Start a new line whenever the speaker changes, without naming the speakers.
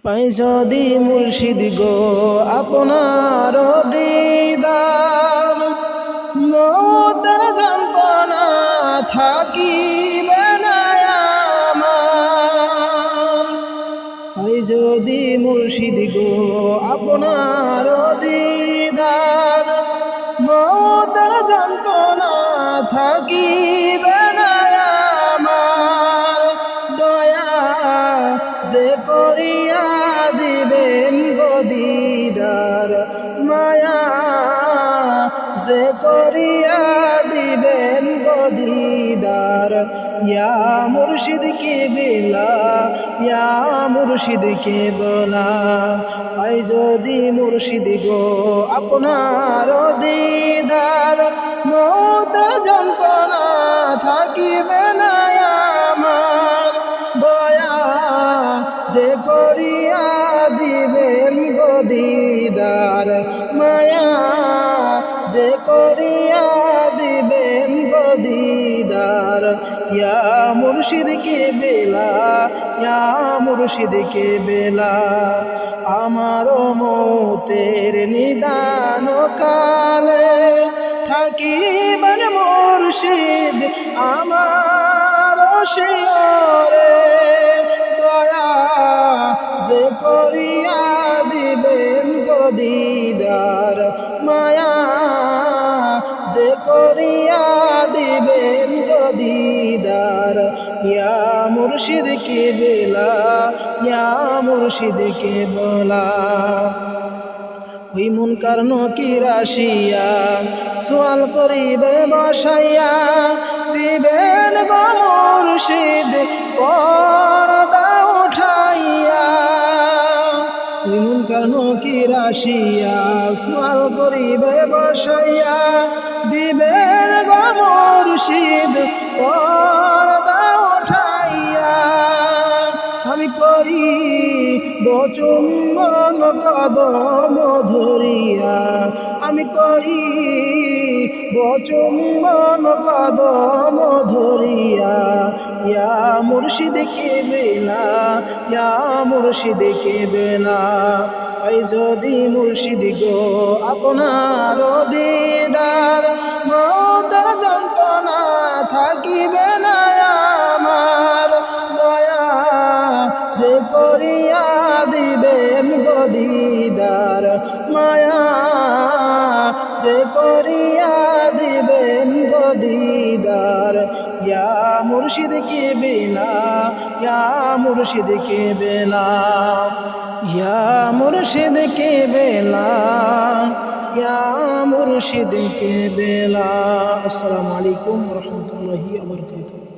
পাই যদি মুর্শিদ গো আপনার দিদার, মৌতের যন্ত্রণা থাকিবে না আমার। পাই যদি মুর্শিদ গো আপনার দিদার, মৌতের যন্ত্রণা থাকিবে না আমার। দয়া যে করিয়া দিবেন গো দিদার, মায়া যে করিয়া দিবেন গো দিদার। ইয়া মুর্শিদ কে বেলা, ইয়া মুর্শিদ কে বলা। পাই যদি মুর্শিদ গো আপনার দিদার, মৌতের যন্ত্রণা থাকিবে না আমার। দয়া যে করিয়া দিবেন গো দিদার, মায়া যে করিয়া দিবেন গো দিদার। ইয়া মুর্শিদ কে বেলা, ইয়া মুর্শিদ কে বেলা। আমার মৌতের নিদান কালে থাকিবেন মুর্শিদ আমার শিয়রে। দয়া যে করিয়া দিবেন গো দিদার, মায়া যে করিয়া দিবেন গো দিদার। ইয়া মুর্শিদ কে বেলা, ইয়া মুর্শিদ কে বলা। ওই মুনকার নকির আসিয়া সোয়াল করিবে বসাইয়া, দিবেন গো মুর্শিদ পর্দা উঠাইয়া। ওই মুনকার নকির আসিয়া সোয়াল করিবে বসাইয়া, দিবেন গো মুর্শিদ পর্দা উঠাইয়া। আমি করি বচুম্বন কদম ধরিয়া, আমি করি বচুম্বন কদম ধরিয়া। ইয়া মুর্শিদ কে বেলা, ইয়া মুর্শিদ কে বেলা। পাই যদি মুর্শিদ গো আপনার দিদার, মৌতের যন্ত্রণা থাকিবে না আমার। দয়া যে করিয়া দিবেন গো দিদার, মায়া যে করিয়া দিবেন গো দিদার। ইয়া মুর্শিদ কে বেলা, ইয়া মুর্শিদ কে বেলা। ইয়া মুর্শিদ কে বেলা, ইয়া মুর্শিদ কে বেলা। আসসালামু আলাইকুম ওয়া রাহমাতুল্লাহি ওয়া বারাকাতুহু।